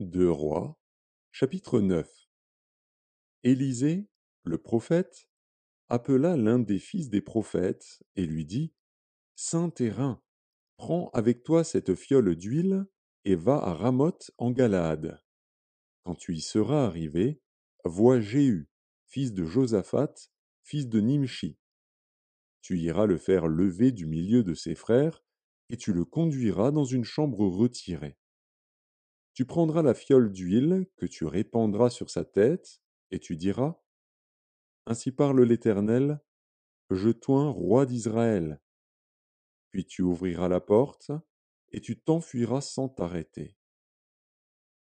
Deux Rois, chapitre 9. Élisée, le prophète, appela l'un des fils des prophètes et lui dit: Saint Terrain, prends avec toi cette fiole d'huile et va à Ramoth en Galaad. Quand tu y seras arrivé, vois Jéhu, fils de Josaphat, fils de Nimshi. Tu iras le faire lever du milieu de ses frères et tu le conduiras dans une chambre retirée. Tu prendras la fiole d'huile que tu répandras sur sa tête et tu diras: Ainsi parle l'Éternel, je t'oins roi d'Israël. Puis tu ouvriras la porte, et tu t'enfuiras sans t'arrêter.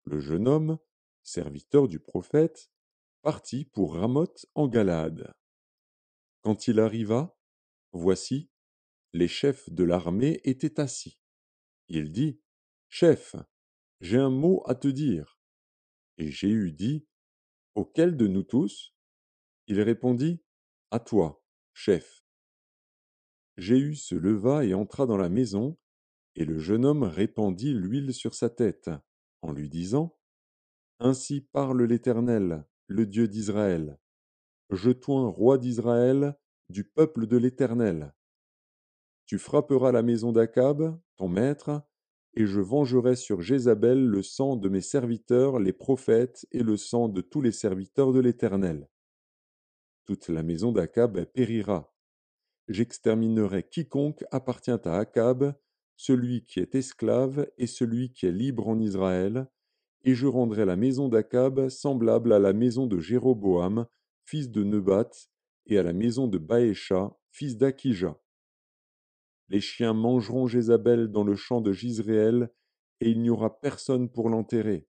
Le jeune homme, serviteur du prophète, partit pour Ramoth en Galaad. Quand il arriva, voici, les chefs de l'armée étaient assis. Il dit: Chef, j'ai un mot à te dire. Et Jéhu dit: Auquel de nous tous? Il répondit: À toi, chef. Jéhu se leva et entra dans la maison, et le jeune homme répandit l'huile sur sa tête, en lui disant: Ainsi parle l'Éternel, le Dieu d'Israël. Je t'oins roi d'Israël, du peuple de l'Éternel. Tu frapperas la maison d'Akab, ton maître, et je vengerai sur Jézabel le sang de mes serviteurs, les prophètes, et le sang de tous les serviteurs de l'Éternel. Toute la maison d'Akab périra. J'exterminerai quiconque appartient à Akab, celui qui est esclave et celui qui est libre en Israël, et je rendrai la maison d'Akab semblable à la maison de Jéroboam, fils de Nebat, et à la maison de Baécha, fils d'Akija. Les chiens mangeront Jézabel dans le champ de Jizréel, et il n'y aura personne pour l'enterrer.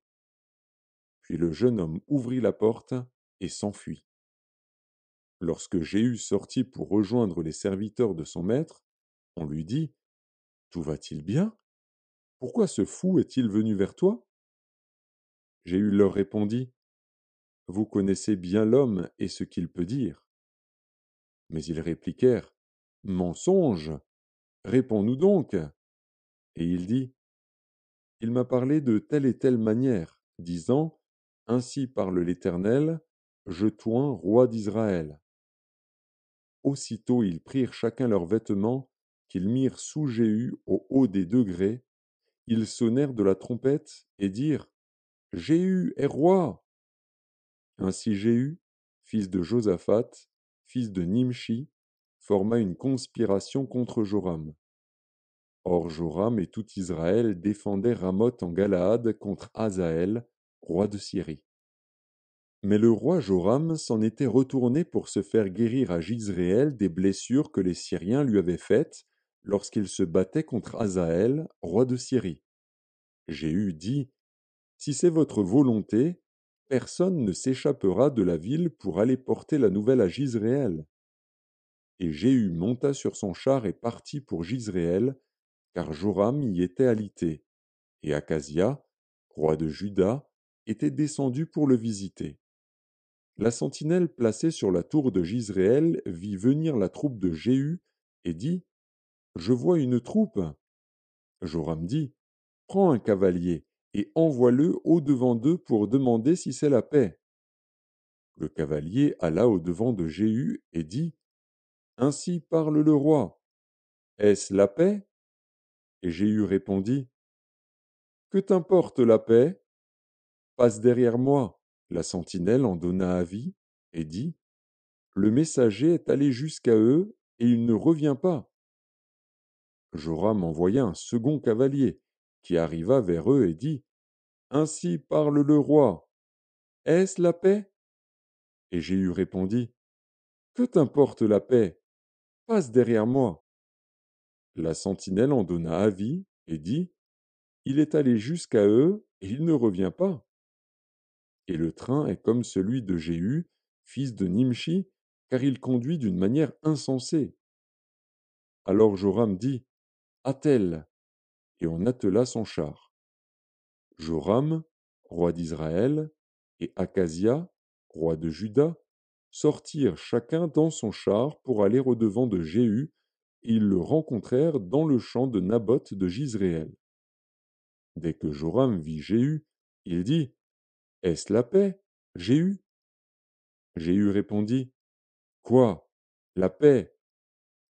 Puis le jeune homme ouvrit la porte et s'enfuit. Lorsque Jéhu sortit pour rejoindre les serviteurs de son maître, on lui dit: Tout va-t-il bien? Pourquoi ce fou est-il venu vers toi? Jéhu leur répondit: Vous connaissez bien l'homme et ce qu'il peut dire. Mais ils répliquèrent: Mensonge! Réponds-nous donc. Et il dit: Il m'a parlé de telle et telle manière, disant: Ainsi parle l'Éternel, je t'oins roi d'Israël. Aussitôt ils prirent chacun leurs vêtements, qu'ils mirent sous Jéhu au haut des degrés. Ils sonnèrent de la trompette et dirent: Jéhu est roi. Ainsi Jéhu, fils de Josaphat, fils de Nimshi, forma une conspiration contre Joram. Or Joram et tout Israël défendaient Ramoth en Galaad contre Hazaël, roi de Syrie. Mais le roi Joram s'en était retourné pour se faire guérir à Jizréel des blessures que les Syriens lui avaient faites lorsqu'il se battait contre Hazaël, roi de Syrie. Jéhu dit: Si c'est votre volonté, personne ne s'échappera de la ville pour aller porter la nouvelle à Jizréel. Et Jéhu monta sur son char et partit pour Jizréel, car Joram y était alité, et Akazia, roi de Juda, était descendu pour le visiter. La sentinelle placée sur la tour de Jizréel vit venir la troupe de Jéhu et dit: Je vois une troupe. Joram dit: Prends un cavalier et envoie-le au-devant d'eux pour demander si c'est la paix. Le cavalier alla au-devant de Jéhu et dit: Ainsi parle le roi. Est-ce la paix? Et Jéhu répondit: Que t'importe la paix? Passe derrière moi. La sentinelle en donna avis et dit: Le messager est allé jusqu'à eux et il ne revient pas. Joram envoya un second cavalier qui arriva vers eux et dit: Ainsi parle le roi. Est-ce la paix? Et Jéhu répondit: Que t'importe la paix? Passe derrière moi. La sentinelle en donna avis et dit: Il est allé jusqu'à eux et il ne revient pas. Et le train est comme celui de Jéhu, fils de Nimshi, car il conduit d'une manière insensée. Alors Joram dit: Attelle, et on attela son char. Joram, roi d'Israël, et Akazia, roi de Juda, sortirent chacun dans son char pour aller au-devant de Jéhu, et ils le rencontrèrent dans le champ de Naboth de Jizréel. Dès que Joram vit Jéhu, Il dit, est-ce la paix, Jéhu? Jéhu répondit, quoi? La paix?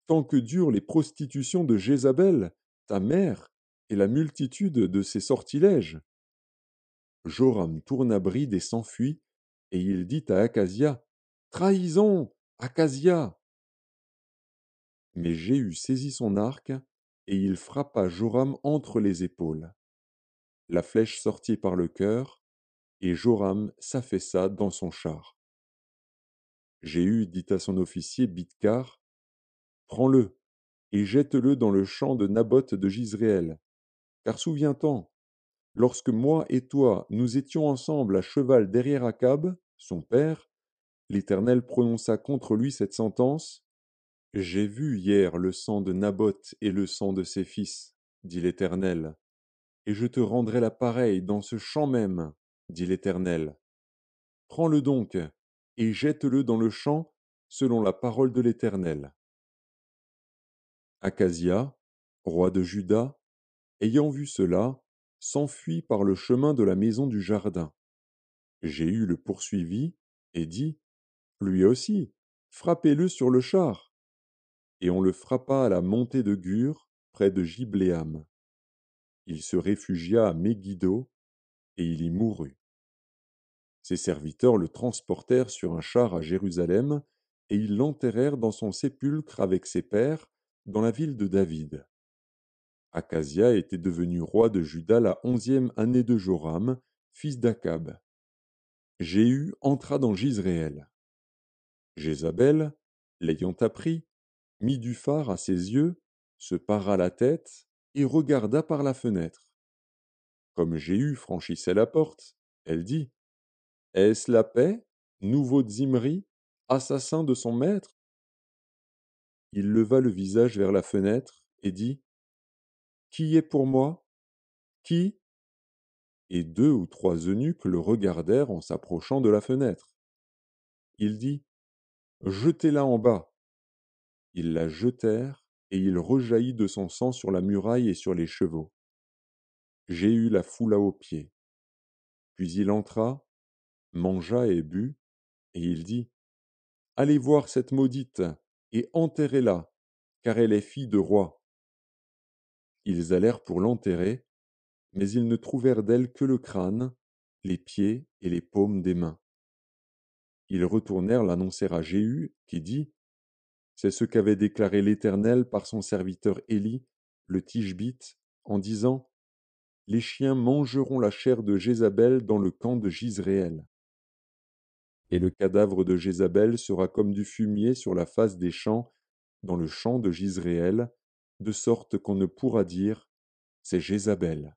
Tant que durent les prostitutions de Jézabel, ta mère, et la multitude de ses sortilèges. Joram tourna bride et s'enfuit, et il dit à Akazia, trahison, Akazia! Mais Jéhu saisit son arc, et il frappa Joram entre les épaules. La flèche sortit par le cœur, et Joram s'affaissa dans son char. Jéhu dit à son officier Bidkar, prends-le, et jette-le dans le champ de Naboth de Jizréel. Car souviens-t'en, lorsque moi et toi nous étions ensemble à cheval derrière Akab, son père, l'Éternel prononça contre lui cette sentence. J'ai vu hier le sang de Naboth et le sang de ses fils, dit l'Éternel, et je te rendrai la pareille dans ce champ même, dit l'Éternel. Prends-le donc, et jette-le dans le champ, selon la parole de l'Éternel. Akazia, roi de Juda, ayant vu cela, s'enfuit par le chemin de la maison du jardin. Jéhu le poursuivit et dit, lui aussi, frappez-le sur le char. Et on le frappa à la montée de Gur, près de Gibléam. Il se réfugia à Megiddo, et il y mourut. Ses serviteurs le transportèrent sur un char à Jérusalem, et ils l'enterrèrent dans son sépulcre avec ses pères, dans la ville de David. Akazia était devenu roi de Juda la 11e année de Joram, fils d'Akab. Jéhu entra dans Jizréel. Jézabel, l'ayant appris, mit du fard à ses yeux, se para la tête et regarda par la fenêtre. Comme Jéhu franchissait la porte, elle dit, est-ce la paix, nouveau Zimri, assassin de son maître? Il leva le visage vers la fenêtre et dit, qui est pour moi? Qui? Et 2 ou 3 eunuques le regardèrent en s'approchant de la fenêtre. Il dit, jetez-la en bas. Ils la jetèrent, et il rejaillit de son sang sur la muraille et sur les chevaux. Jéhu la foula aux pieds. Puis il entra, mangea et but, et il dit, allez voir cette maudite, et enterrez-la, car elle est fille de roi. Ils allèrent pour l'enterrer, mais ils ne trouvèrent d'elle que le crâne, les pieds et les paumes des mains. Ils retournèrent l'annoncer à Jéhu, qui dit, c'est ce qu'avait déclaré l'Éternel par son serviteur Élie, le Tishbite, en disant, les chiens mangeront la chair de Jézabel dans le camp de Jizréel. Et le cadavre de Jézabel sera comme du fumier sur la face des champs, dans le champ de Jizréel, de sorte qu'on ne pourra dire, c'est Jézabel.